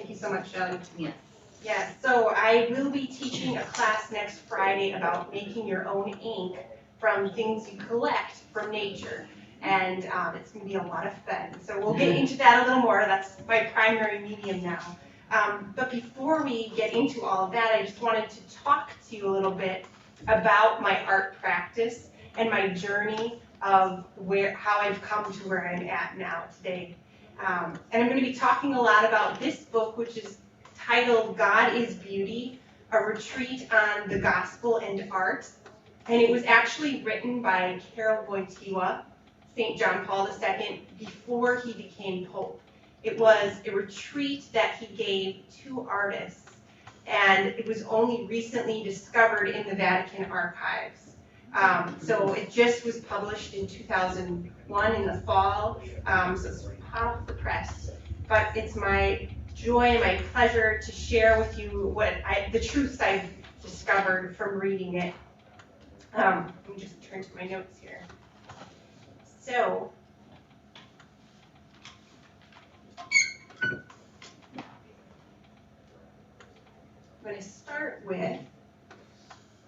Thank you so much, Shelley. Yes. Yes, so I will be teaching a class next Friday about making your own ink from things you collect from nature. And it's going to be a lot of fun. So we'll get into that a little more. That's my primary medium now. But before we get into all of that, I just wanted to talk to you a little bit about my art practice and my journey of how I've come to where I'm at now today. And I'm going to be talking a lot about this book, which is titled God is Beauty, a retreat on the gospel and art. And it was actually written by Carol Wojtyła, St. John Paul II, before he became Pope. It was a retreat that he gave to artists, and it was only recently discovered in the Vatican archives. So it just was published in 2001 in the fall, so it's hot off the press. But it's my joy and my pleasure to share with you the truths I've discovered from reading it. Let me just turn to my notes here. So, I'm going to start with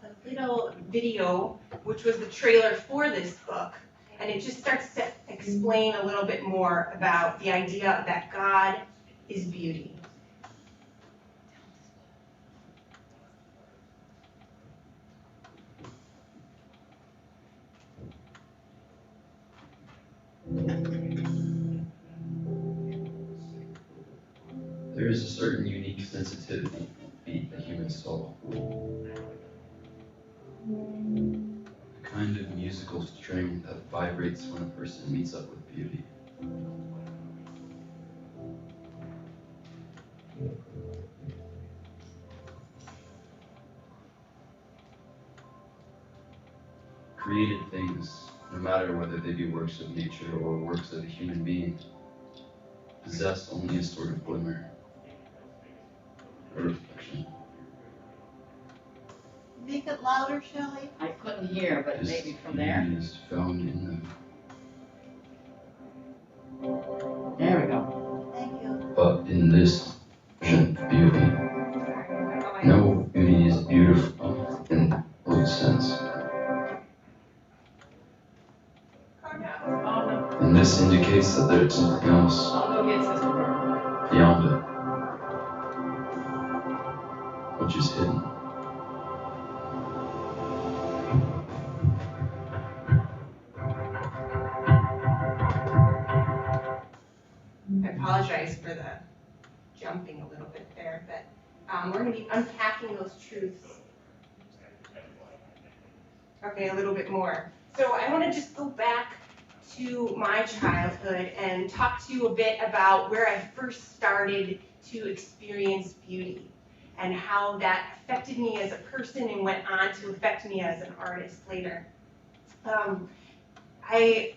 a little video, which was the trailer for this book, and it just starts to explain a little bit more about the idea that God is beauty. There is a certain unique sensitivity beneath the human soul. A kind of musical string that vibrates when a person meets up with beauty. Created things, no matter whether they be works of nature or works of a human being, possess only a sort of glimmer, a reflection. Make it louder, Shelley. I couldn't hear, but This maybe from there. beauty is found in them. There we go. Thank you. But in this ancient beauty, no beauty is beautiful in the old sense. And this indicates that there is something else beyond it, which is hidden. I apologize for the jumping a little bit there, but we're going to be unpacking those truths. Okay, a little bit more. So I want to just go back to my childhood and talk to you a bit about where I first started to experience beauty and how that affected me as a person and went on to affect me as an artist later. I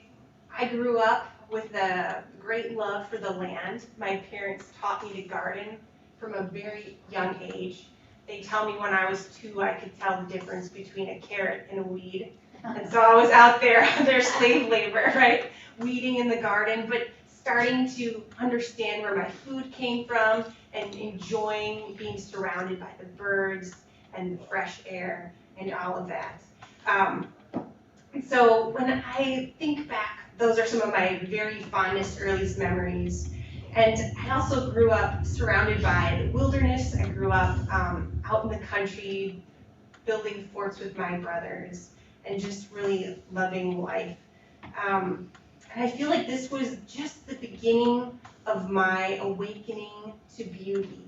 grew up with a great love for the land. My parents taught me to garden from a very young age. They tell me when I was 2, I could tell the difference between a carrot and a weed. And so I was out there, their slave labor, right? Weeding in the garden, but starting to understand where my food came from and enjoying being surrounded by the birds and the fresh air and all of that. So when I think back, those are some of my very fondest, earliest memories. And I also grew up surrounded by the wilderness. I grew up out in the country, building forts with my brothers, and just really loving life. And I feel like this was just the beginning of my awakening to beauty,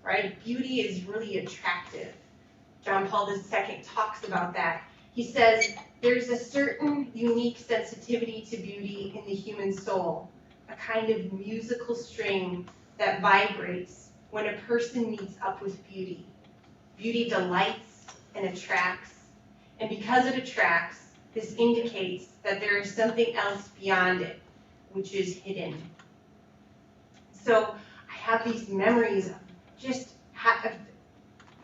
right? Beauty is really attractive. John Paul II talks about that. He says, there's a certain unique sensitivity to beauty in the human soul, a kind of musical string that vibrates when a person meets up with beauty. Beauty delights and attracts, and because it attracts, this indicates that there is something else beyond it, which is hidden. So I have these memories of just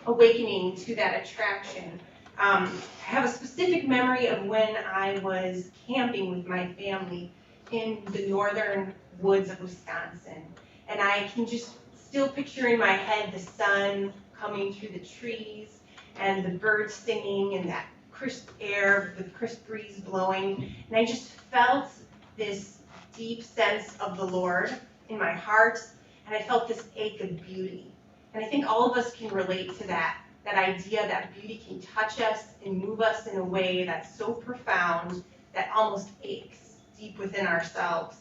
awakening to that attraction. I have a specific memory of when I was camping with my family in the northern woods of Wisconsin. And I can just still picture in my head the sun coming through the trees and the birds singing and that crisp air with crisp breeze blowing. And I just felt this deep sense of the Lord in my heart, and I felt this ache of beauty. And I think all of us can relate to that idea that beauty can touch us and move us in a way that's so profound that almost aches deep within ourselves.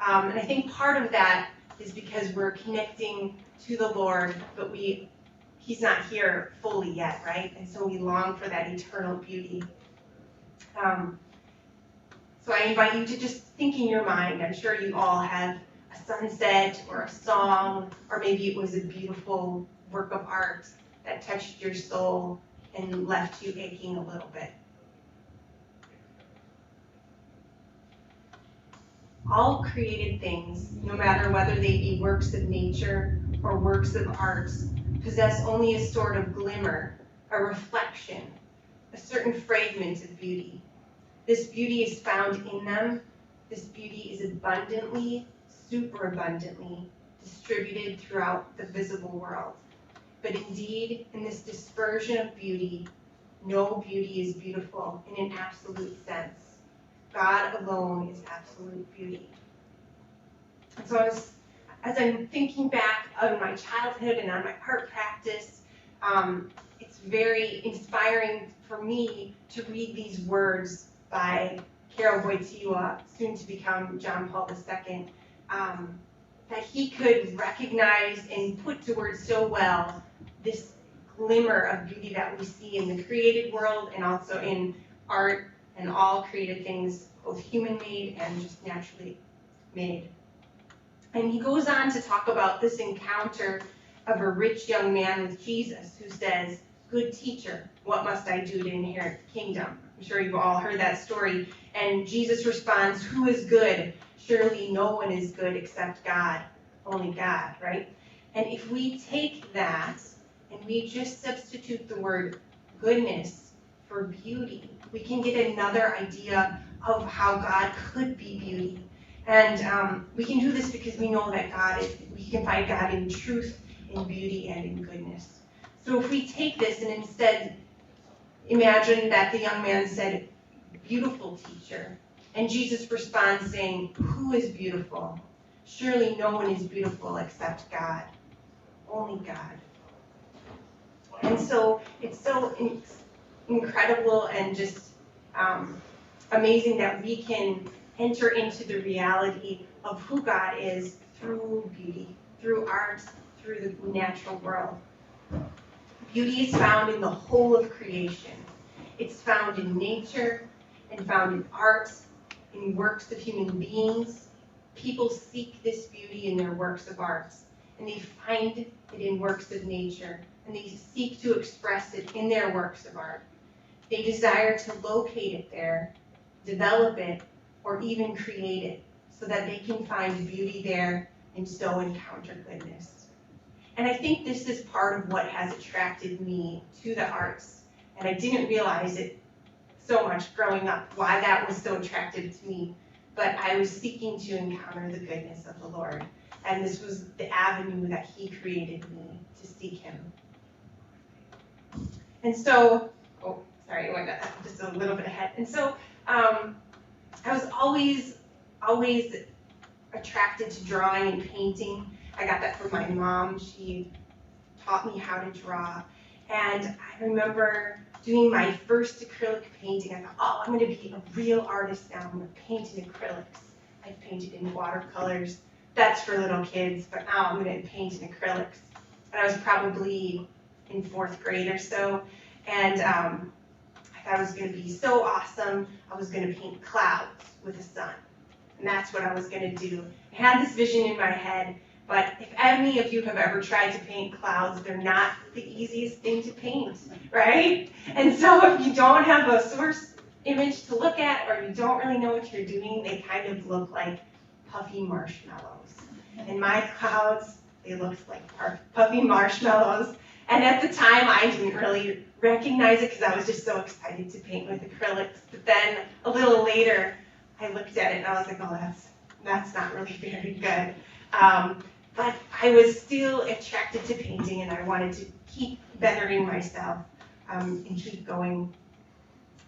And I think part of that is because we're connecting to the Lord, but He's not here fully yet, right? And so we long for that eternal beauty. So I invite you to just think in your mind. I'm sure you all have a sunset or a song, or maybe it was a beautiful work of art that touched your soul and left you aching a little bit. All created things, no matter whether they be works of nature or works of art, possess only a sort of glimmer, a reflection, a certain fragment of beauty. This beauty is found in them. This beauty is abundantly, superabundantly distributed throughout the visible world. But indeed, in this dispersion of beauty, no beauty is beautiful in an absolute sense. God alone is absolute beauty. And so as I'm thinking back on my childhood and on my art practice, it's very inspiring for me to read these words by Karol Wojtyła, soon to become John Paul II, that he could recognize and put to words so well this glimmer of beauty that we see in the created world and also in art and all created things, both human-made and just naturally made. And he goes on to talk about this encounter of a rich young man with Jesus who says, "Good teacher, what must I do to inherit the kingdom?" I'm sure you've all heard that story. And Jesus responds, "Who is good? Surely no one is good except God, only God," right? And if we take that and we just substitute the word goodness for beauty, we can get another idea of how God could be beauty. And we can do this because we know that we can find God in truth, in beauty, and in goodness. So if we take this and instead imagine that the young man said, "Beautiful teacher," and Jesus responds saying, "Who is beautiful? Surely no one is beautiful except God, only God." And so it's so incredible and just amazing that we can enter into the reality of who God is through beauty, through art, through the natural world. Beauty is found in the whole of creation. It's found in nature and found in art, in works of human beings. People seek this beauty in their works of art, and they find it in works of nature, and they seek to express it in their works of art. They desire to locate it there, develop it, or even create it, so that they can find beauty there and so encounter goodness. And I think this is part of what has attracted me to the arts. And I didn't realize it so much growing up, why that was so attractive to me. But I was seeking to encounter the goodness of the Lord. And this was the avenue that He created me to seek Him. And so, I went just a little bit ahead. And so, I was always attracted to drawing and painting. I got that from my mom. She taught me how to draw. And I remember doing my first acrylic painting. I thought, I'm going to be a real artist now. I'm going to paint in acrylics. I've painted in watercolors. That's for little kids, but now I'm going to paint in acrylics. And I was probably in 4th grade or so. And I thought it was going to be so awesome. I was going to paint clouds with the sun. And that's what I was going to do. I had this vision in my head, but if any of you have ever tried to paint clouds, they're not the easiest thing to paint, right? And so if you don't have a source image to look at, or you don't really know what you're doing, they kind of look like puffy marshmallows. And my clouds, they looked like puffy marshmallows. And at the time, I didn't really recognize it because I was just so excited to paint with acrylics. But then a little later, I looked at it and I was like, oh, that's not really very good. But I was still attracted to painting, and I wanted to keep bettering myself and keep going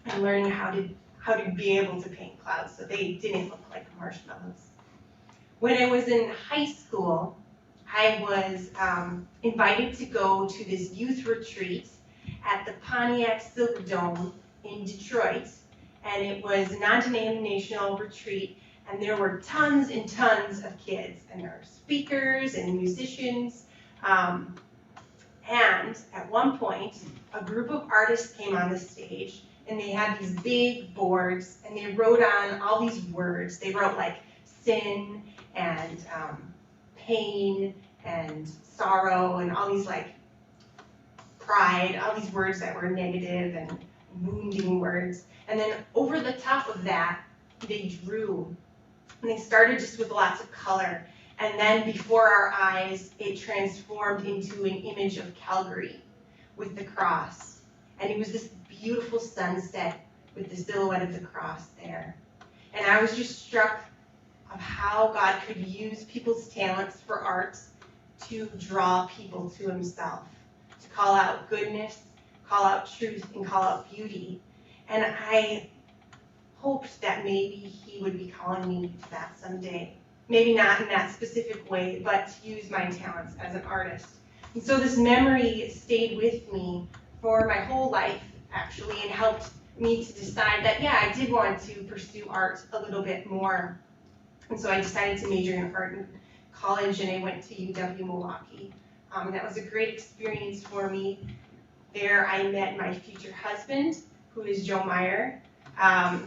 and learning how to be able to paint clouds so they didn't look like marshmallows. When I was in high school, I was invited to go to this youth retreat at the Pontiac Silverdome in Detroit, and it was a non-denominational retreat, and there were tons and tons of kids, and there were speakers and musicians, and at one point, a group of artists came on the stage, and they had these big boards, and they wrote on all these words. They wrote like sin and pain and sorrow and all these like pride, all these words that were negative and wounding words. And then over the top of that, they drew. And they started just with lots of color. And then before our eyes, it transformed into an image of Calvary with the cross. And it was this beautiful sunset with the silhouette of the cross there. And I was just struck of how God could use people's talents for art to draw people to himself, to call out goodness, call out truth, and call out beauty. And I hoped that maybe he would be calling me to that someday. Maybe not in that specific way, but to use my talents as an artist. And so this memory stayed with me for my whole life, actually, and helped me to decide that, yeah, I did want to pursue art a little bit more. And so I decided to major in art in college, and I went to UW-Milwaukee. And that was a great experience for me. There I met my future husband, who is Joe Meyer. I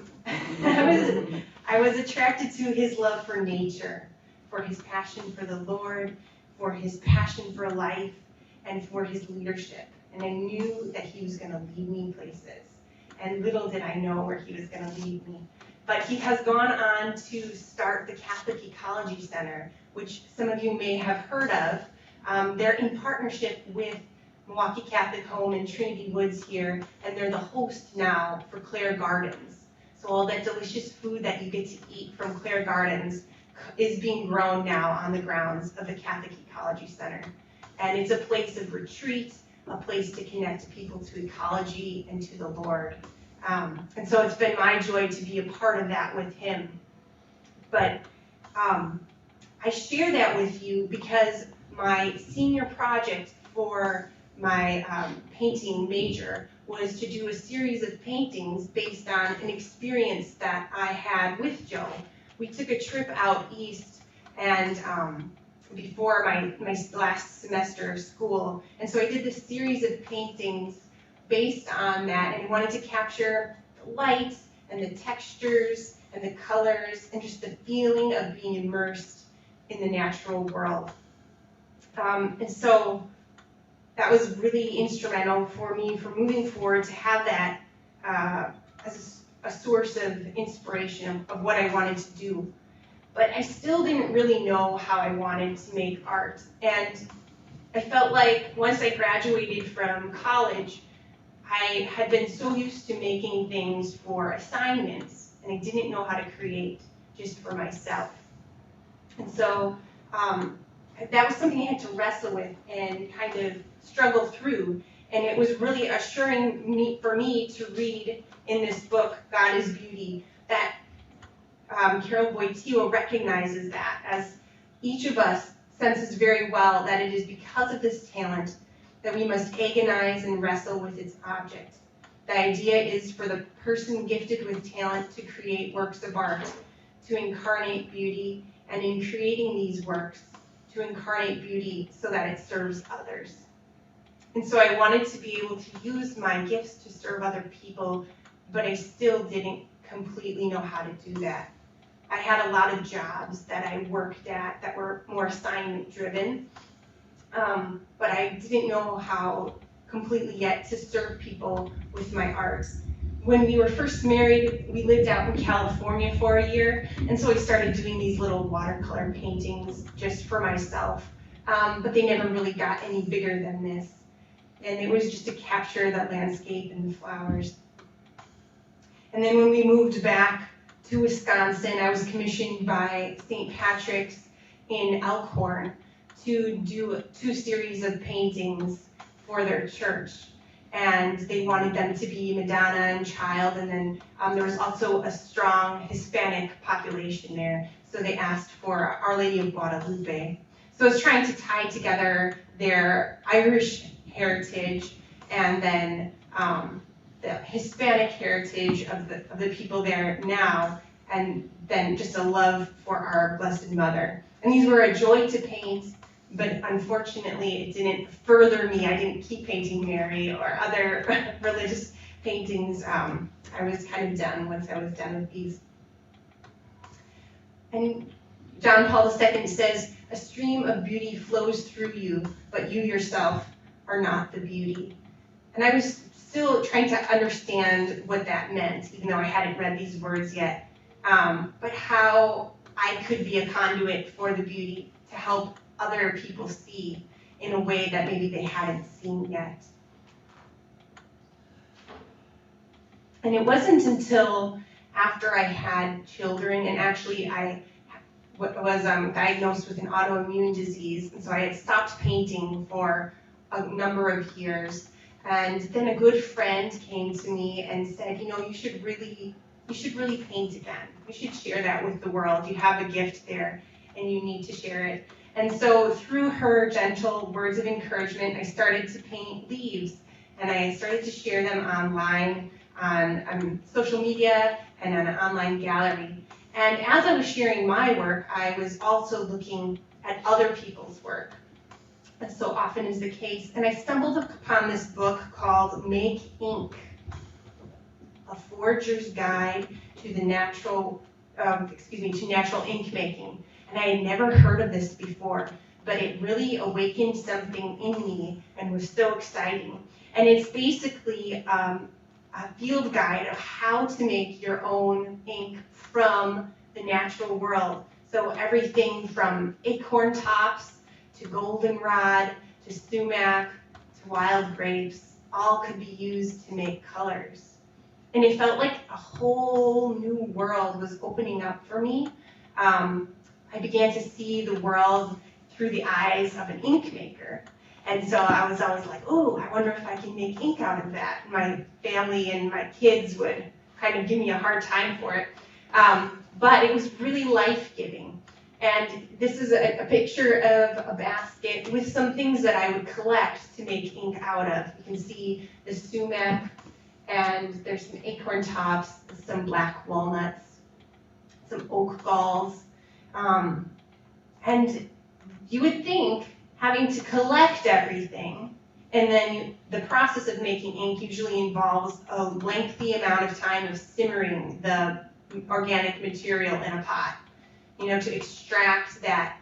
was attracted to his love for nature, for his passion for the Lord, for his passion for life, and for his leadership. And I knew that he was going to lead me places. And little did I know where he was going to lead me. But he has gone on to start the Catholic Ecology Center, which some of you may have heard of. They're in partnership with Milwaukee Catholic Home and Trinity Woods here, and they're the host now for Clare Gardens. So all that delicious food that you get to eat from Clare Gardens is being grown now on the grounds of the Catholic Ecology Center. And it's a place of retreat, a place to connect people to ecology and to the Lord. And so it's been my joy to be a part of that with him. But I share that with you because my senior project for my painting major was to do a series of paintings based on an experience that I had with Joe. We took a trip out east and before my last semester of school, and so I did this series of paintings based on that, and I wanted to capture the light and the textures and the colors and just the feeling of being immersed in the natural world. And so that was really instrumental for me for moving forward to have that as a source of inspiration of what I wanted to do. But I still didn't really know how I wanted to make art. And I felt like once I graduated from college, I had been so used to making things for assignments, and I didn't know how to create just for myself. And so that was something I had to wrestle with and kind of struggle through. And it was really assuring for me to read in this book, God is Beauty, that Carol Wojtyła recognizes that as each of us senses very well that it is because of this talent that we must agonize and wrestle with its object. The idea is for the person gifted with talent to create works of art, to incarnate beauty, and in creating these works, to incarnate beauty so that it serves others. And so I wanted to be able to use my gifts to serve other people, but I still didn't completely know how to do that. I had a lot of jobs that I worked at that were more assignment driven, but I didn't know how completely yet to serve people with my art. When we were first married, we lived out in California for a year, and so I started doing these little watercolor paintings just for myself, but they never really got any bigger than this. And it was just to capture the landscape and the flowers. And then when we moved back to Wisconsin, I was commissioned by St. Patrick's in Elkhorn to do 2 series of paintings for their church. And they wanted them to be Madonna and Child, and then there was also a strong Hispanic population there, so they asked for Our Lady of Guadalupe. So it's trying to tie together their Irish heritage and then the Hispanic heritage of the people there now, and then just a love for our Blessed Mother. And these were a joy to paint, but unfortunately it didn't further me. I didn't keep painting Mary or other religious paintings. I was kind of done once I was done with these. And John Paul II says, "A stream of beauty flows through you, but you yourself are not the beauty." And I was still trying to understand what that meant, even though I hadn't read these words yet, but how I could be a conduit for the beauty to help other people see in a way that maybe they hadn't seen yet. And it wasn't until after I had children, and actually I was diagnosed with an autoimmune disease, and so I had stopped painting for a number of years. And then a good friend came to me and said, you should really paint again. You should share that with the world. You have a gift there, and you need to share it. And so through her gentle words of encouragement, I started to paint leaves, and I started to share them online, on social media, and on an online gallery. And as I was sharing my work, I was also looking at other people's work, as so often is the case. And I stumbled upon this book called Make Ink, A Forager's Guide to the Natural Ink Making. And I had never heard of this before, but it really awakened something in me and was so exciting. And it's basically a field guide of how to make your own ink from the natural world. So everything from acorn tops to goldenrod to sumac to wild grapes, all could be used to make colors. And it felt like a whole new world was opening up for me. I began to see the world through the eyes of an ink maker. And so I was always like, oh, I wonder if I can make ink out of that. My family and my kids would kind of give me a hard time for it. But it was really life-giving. And this is a picture of a basket with some things that I would collect to make ink out of. You can see the sumac, and there's some acorn tops, some black walnuts, some oak galls. And you would think, having to collect everything, and then the process of making ink usually involves a lengthy amount of time of simmering the organic material in a pot, to extract that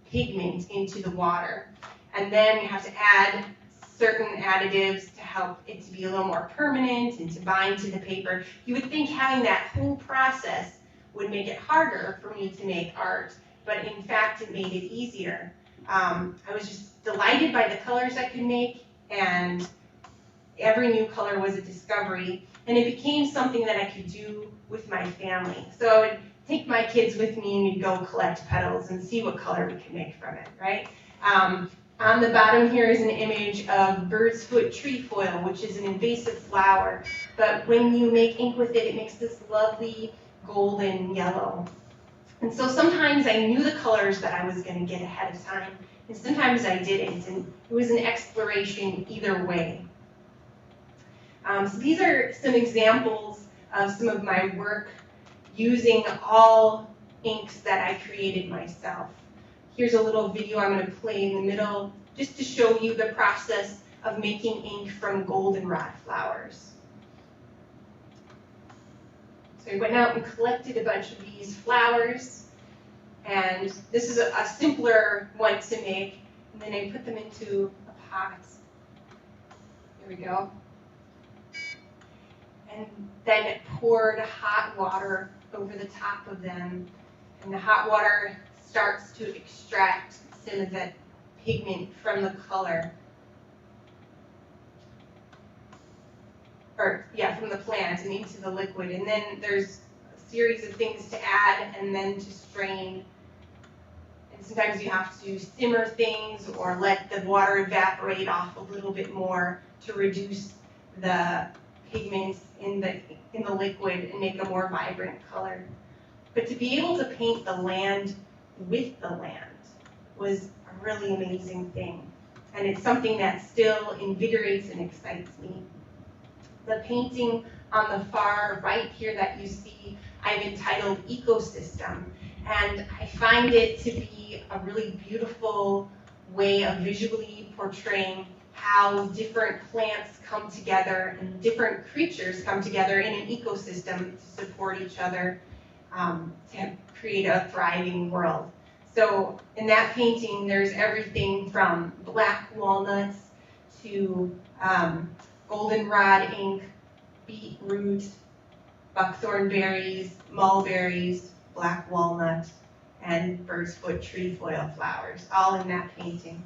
pigment into the water. And then you have to add certain additives to help it to be a little more permanent and to bind to the paper. You would think having that whole process would make it harder for me to make art, but in fact it made it easier. I was just delighted by the colors I could make, and every new color was a discovery, and it became something that I could do with my family. So I would take my kids with me and we'd go collect petals and see what color we could make from it, right? On the bottom here is an image of bird's foot trefoil, which is an invasive flower, but when you make ink with it, it makes this lovely golden yellow. And so sometimes I knew the colors that I was going to get ahead of time, and sometimes I didn't, and it was an exploration either way. So these are some examples of some of my work using all inks that I created myself. Here's a little video I'm going to play in the middle just to show you the process of making ink from goldenrod flowers. So I went out and collected a bunch of these flowers, and this is a simpler one to make, and then I put them into a pot. Here we go. And then poured hot water over the top of them, and the hot water starts to extract some of that pigment from the color. From the plant and into the liquid. And then there's a series of things to add and then to strain. And And sometimes you have to simmer things or let the water evaporate off a little bit more to reduce the pigments in the liquid and make a more vibrant color. But to be able to paint the land with the land was a really amazing thing. And it's something that still invigorates and excites me. The painting on the far right here that you see, I've entitled Ecosystem. And I find it to be a really beautiful way of visually portraying how different plants come together and different creatures come together in an ecosystem to support each other, to create a thriving world. So in that painting, there's everything from black walnuts to goldenrod ink, beetroot, buckthorn berries, mulberries, black walnut, and bird's foot trefoil flowers, all in that painting.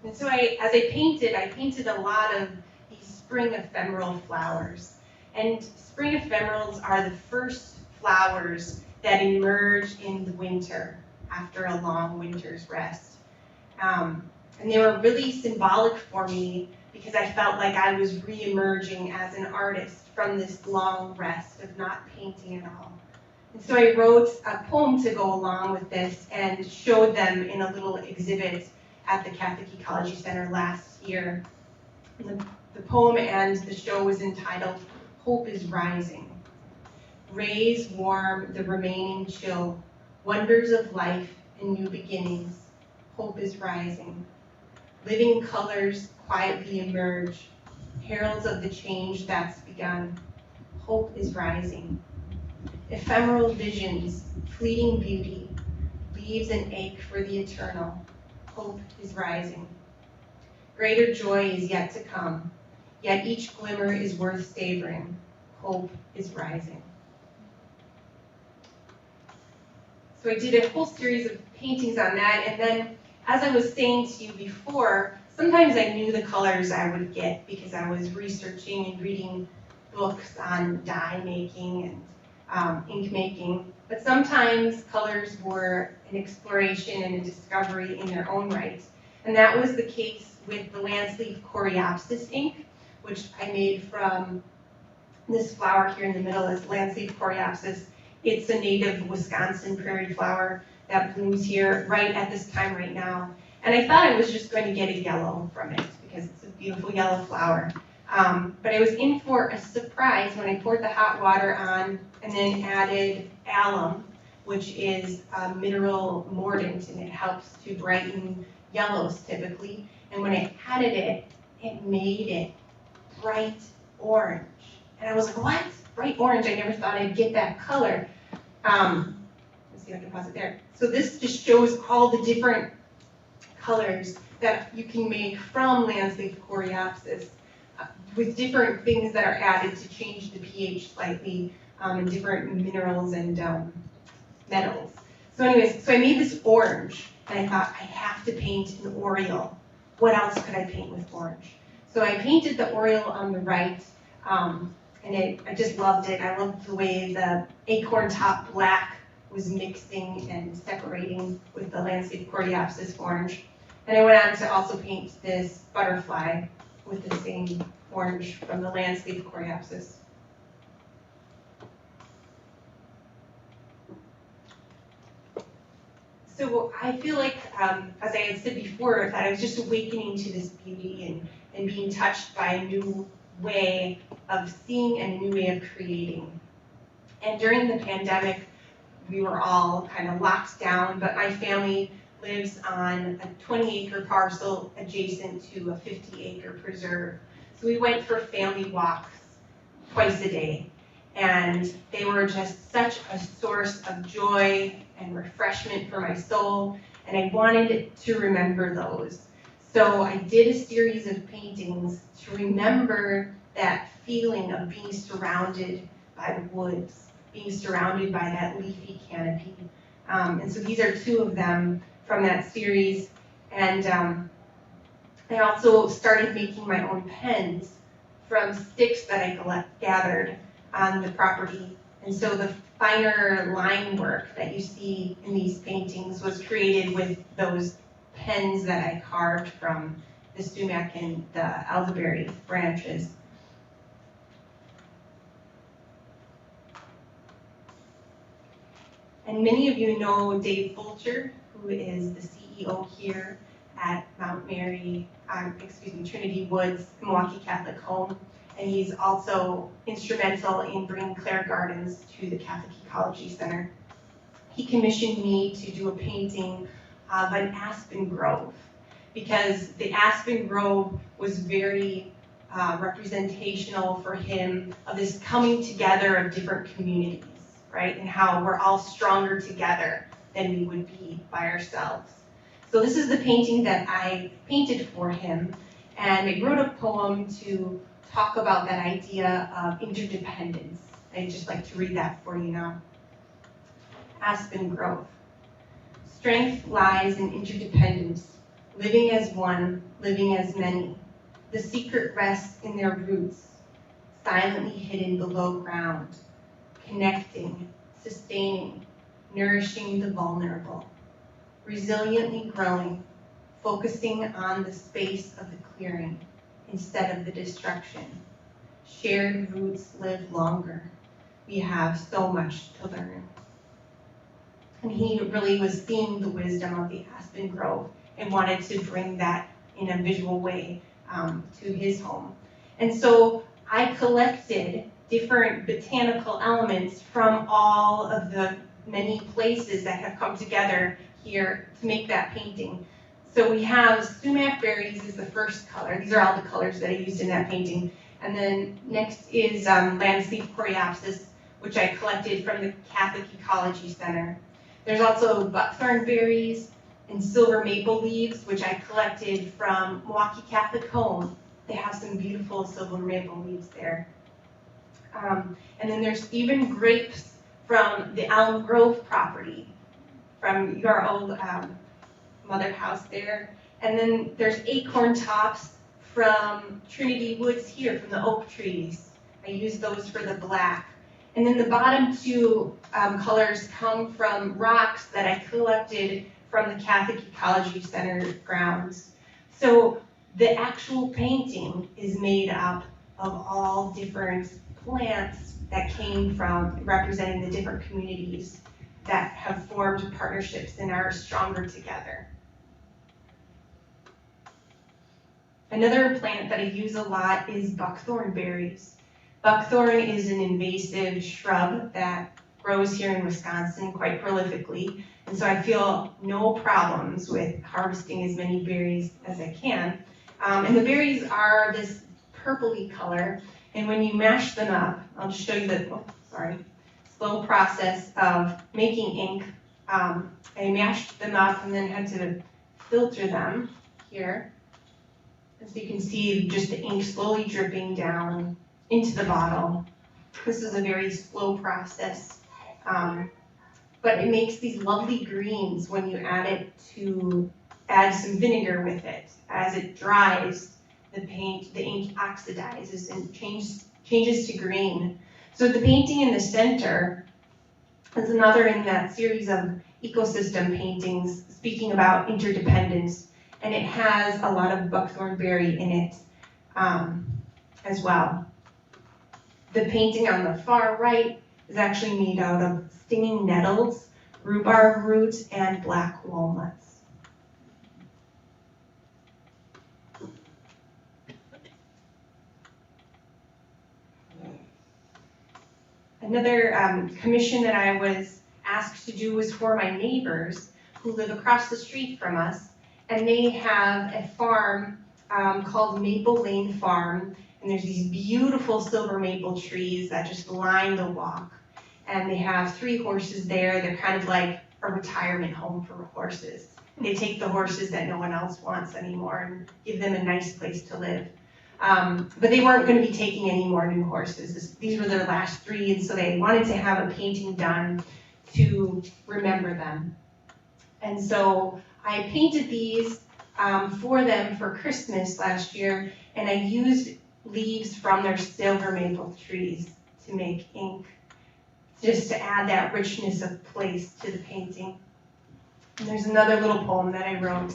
And so as I painted a lot of these spring ephemeral flowers. And spring ephemerals are the first flowers that emerge in the winter after a long winter's rest. And they were really symbolic for me because I felt like I was re-emerging as an artist from this long rest of not painting at all. And so I wrote a poem to go along with this and showed them in a little exhibit at the Catholic Ecology Center last year. The poem and the show was entitled Hope is Rising. Rays warm the remaining chill, wonders of life and new beginnings. Hope is rising. Living colors quietly emerge, heralds of the change that's begun. Hope is rising. Ephemeral visions, fleeting beauty, leaves an ache for the eternal. Hope is rising. Greater joy is yet to come, yet each glimmer is worth savoring. Hope is rising. So I did a whole series of paintings on that, and then as I was saying to you before, sometimes I knew the colors I would get because I was researching and reading books on dye making and ink making, but sometimes colors were an exploration and a discovery in their own right. And that was the case with the Landsleaf Coreopsis ink, which I made from this flower here in the middle is Landsleaf Coreopsis. It's a native Wisconsin prairie flower that blooms here right at this time right now. And I thought I was just going to get a yellow from it because it's a beautiful yellow flower. But I was in for a surprise when I poured the hot water on and then added alum, which is a mineral mordant, and it helps to brighten yellows typically. And when I added it, it made it bright orange. And I was like, what? Bright orange? I never thought I'd get that color. Let's see if I can pause it there. So this just shows all the different colors that you can make from Landsleaf Coreopsis with different things that are added to change the pH slightly, and different minerals and metals. So anyways, so I made this orange, and I thought I have to paint an oriole. What else could I paint with orange? So I painted the oriole on the right, and I just loved it. I loved the way the acorn top black was mixing and separating with the Landsleaf Coreopsis orange. And I went on to also paint this butterfly with the same orange from the Landsleaf Coreopsis. So I feel like, as I had said before, that I was just awakening to this beauty and being touched by a new way of seeing and a new way of creating. And during the pandemic, we were all kind of locked down, but my family lives on a 20-acre parcel adjacent to a 50-acre preserve. So we went for family walks twice a day, and they were just such a source of joy and refreshment for my soul, and I wanted to remember those. So I did a series of paintings to remember that feeling of being surrounded by the woods, being surrounded by that leafy canopy. And so these are two of them from that series. And I also started making my own pens from sticks that I gathered on the property And so the finer line work that you see in these paintings was created with those pens that I carved from the sumac and the elderberry branches. And many of you know Dave Fulcher, who is the CEO here at Trinity Woods, Milwaukee Catholic Home. And he's also instrumental in bringing Clare Gardens to the Catholic Ecology Center. He commissioned me to do a painting of an Aspen Grove, because the Aspen Grove was very representational for him of this coming together of different communities, right? And how we're all stronger together than we would be by ourselves. So this is the painting that I painted for him, and I wrote a poem to talk about that idea of interdependence. I'd just like to read that for you now. Aspen Grove. Strength lies in interdependence, living as one, living as many. The secret rests in their roots, silently hidden below ground, connecting, sustaining, nourishing the vulnerable, resiliently growing, focusing on the space of the clearing instead of the destruction. Shared roots live longer. We have so much to learn. And he really was seeing the wisdom of the Aspen Grove and wanted to bring that in a visual way to his home. And so I collected different botanical elements from all of the many places that have come together here to make that painting. So we have sumac berries is the first color. These are all the colors that I used in that painting. And then next is landsleaf coreopsis, which I collected from the Catholic Ecology Center. There's also buckthorn berries and silver maple leaves, which I collected from Milwaukee Catholic Home. They have some beautiful silver maple leaves there. And then there's even grapes from the Elm Grove property, from your old mother house there. And then there's acorn tops from Trinity Woods here, from the oak trees. I used those for the black. And then the bottom two colors come from rocks that I collected from the Catholic Ecology Center grounds. So the actual painting is made up of all different plants that came from representing the different communities that have formed partnerships and are stronger together. Another plant that I use a lot is buckthorn berries. Buckthorn is an invasive shrub that grows here in Wisconsin quite prolifically, and so I feel no problems with harvesting as many berries as I can. And the berries are this purpley color, and when you mash them up, I'll just show you the slow process of making ink. I mashed them up and then had to filter them here. As you can see, just the ink slowly dripping down into the bottle. This is a very slow process, but it makes these lovely greens when you add some vinegar with it. As it dries, the ink oxidizes and changes to green. So the painting in the center is another in that series of ecosystem paintings speaking about interdependence, and it has a lot of buckthorn berry in it as well. The painting on the far right is actually made out of stinging nettles, rhubarb roots, and black walnuts. Another commission that I was asked to do was for my neighbors who live across the street from us, and they have a farm called Maple Lane Farm, and there's these beautiful silver maple trees that just line the walk, and they have 3 horses there. They're kind of like a retirement home for horses. They take the horses that no one else wants anymore and give them a nice place to live. But they weren't going to be taking any more new horses. These were their last 3, and so they wanted to have a painting done to remember them. And so I painted these for them for Christmas last year, and I used leaves from their silver maple trees to make ink. just to add that richness of place to the painting. And there's another little poem that I wrote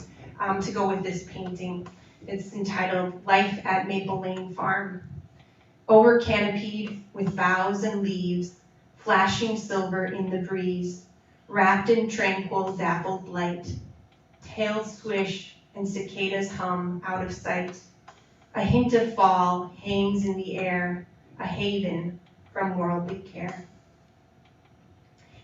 to go with this painting. It's entitled Life at Maple Lane Farm. Over canopied with boughs and leaves, flashing silver in the breeze, wrapped in tranquil dappled light, tails swish and cicadas hum out of sight. A hint of fall hangs in the air, a haven from worldly care.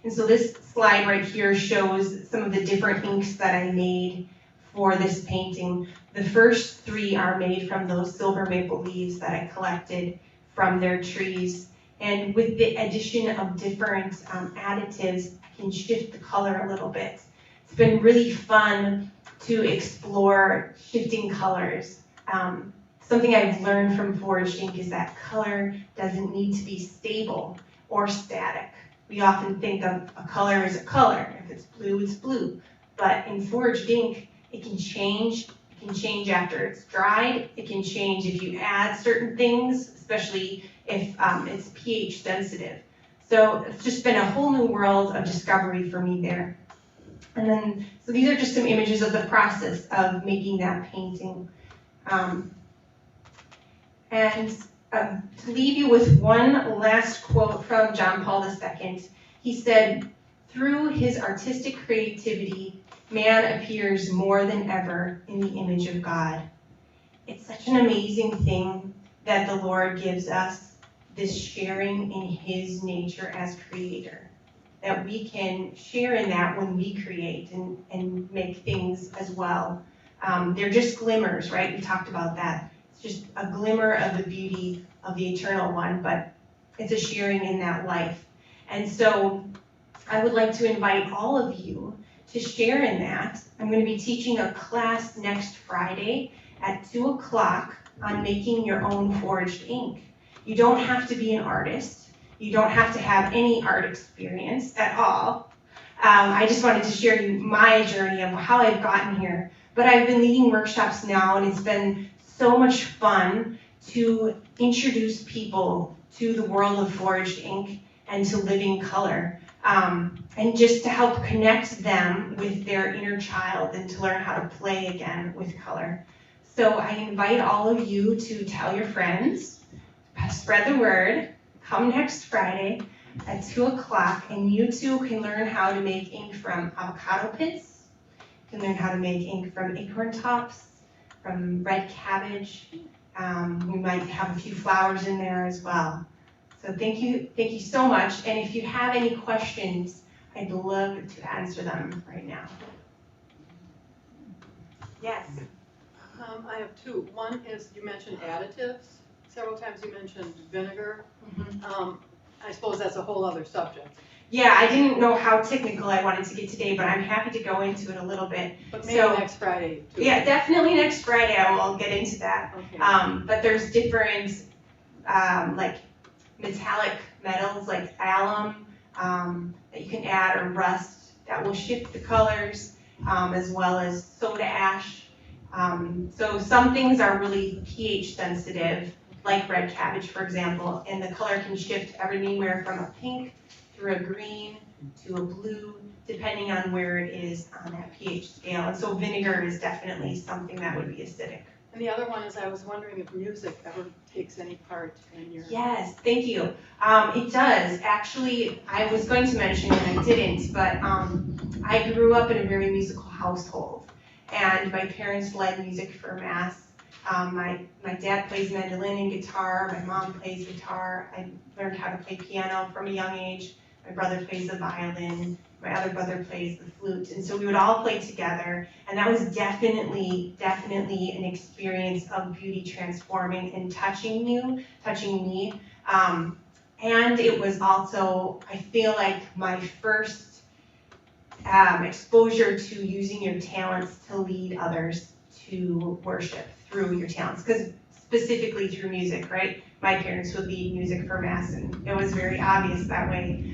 And so this slide right here shows some of the different inks that I made for this painting. The first 3 are made from those silver maple leaves that I collected from their trees. And with the addition of different additives, I can shift the color a little bit. It's been really fun to explore shifting colors. Something I've learned from foraged ink is that color doesn't need to be stable or static. We often think of a color as a color. If it's blue, it's blue. But in foraged ink, it can change. It can change after it's dried. It can change if you add certain things, especially if it's pH sensitive. So it's just been a whole new world of discovery for me there. And then, so these are just some images of the process of making that painting. To leave you with one last quote from John Paul II, he said, "Through his artistic creativity, man appears more than ever in the image of God." It's such an amazing thing that the Lord gives us, this sharing in his nature as creator, that we can share in that when we create and make things as well. They're just glimmers, right? We talked about that. It's just a glimmer of the beauty of the eternal one, but it's a sharing in that life. And so I would like to invite all of you to share in that. I'm going to be teaching a class next Friday at 2 o'clock on making your own foraged ink. You don't have to be an artist. You don't have to have any art experience at all. I just wanted to share you my journey of how I've gotten here. But I've been leading workshops now, and it's been so much fun to introduce people to the world of foraged ink and to living color, and just to help connect them with their inner child and to learn how to play again with color. So I invite all of you to tell your friends, spread the word, come next Friday at 2 o'clock, and you too can learn how to make ink from avocado pits. You can learn how to make ink from acorn tops, from red cabbage. We might have a few flowers in there as well. So thank you so much. And if you have any questions, I'd love to answer them right now. Yes? I have 2. One is you mentioned additives. Several times you mentioned vinegar. Mm-hmm. I suppose that's a whole other subject. Yeah, I didn't know how technical I wanted to get today, but I'm happy to go into it a little bit. But maybe next Friday, too. Yeah, definitely next Friday I will get into that. Okay. But there's different, like metallic metals like alum that you can add, or rust that will shift the colors, as well as soda ash. So some things are really pH sensitive, like red cabbage, for example, and the color can shift anywhere from a pink through a green to a blue, depending on where it is on that pH scale. And so vinegar is definitely something that would be acidic. And the other one is I was wondering if music ever takes any part in your... Yes, thank you. It does. Actually, I was going to mention and I didn't, but I grew up in a very musical household, and my parents led music for Mass. My dad plays mandolin and guitar. My mom plays guitar. I learned how to play piano from a young age. My brother plays the violin. My other brother plays the flute. And so we would all play together. And that was definitely an experience of beauty transforming and touching me. And it was also, I feel like, my first exposure to using your talents to lead others to worship through your talents, because specifically through music, right? My parents would lead music for Mass, and it was very obvious that way.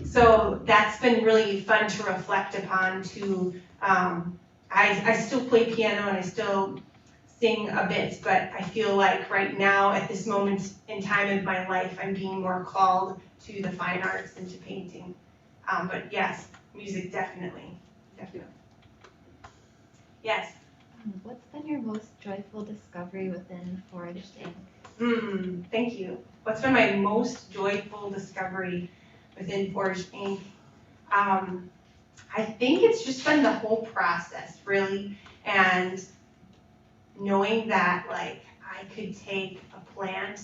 So that's been really fun to reflect upon too. I still play piano, and I still sing a bit, but I feel like right now, at this moment in time in my life, I'm being more called to the fine arts and to painting. But yes, music definitely. Yes. What's been your most joyful discovery within foraged ink? Thank you. What's been my most joyful discovery within foraged ink? I think it's just been the whole process, really, and knowing that, like, I could take a plant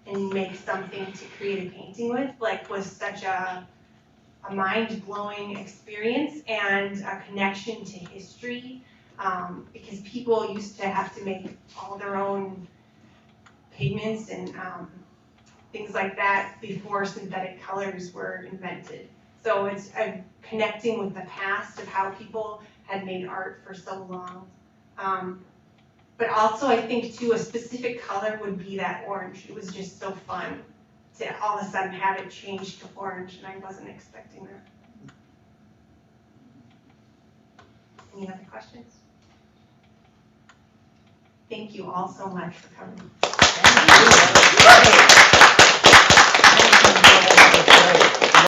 and make something to create a painting with, like, was such a mind-blowing experience and a connection to history, because people used to have to make all their own pigments and things like that before synthetic colors were invented. So it's connecting with the past of how people had made art for so long. But also I think too, a specific color would be that orange. It was just so fun to all of a sudden have it change to orange, and I wasn't expecting that. Any other questions? Thank you all so much for coming.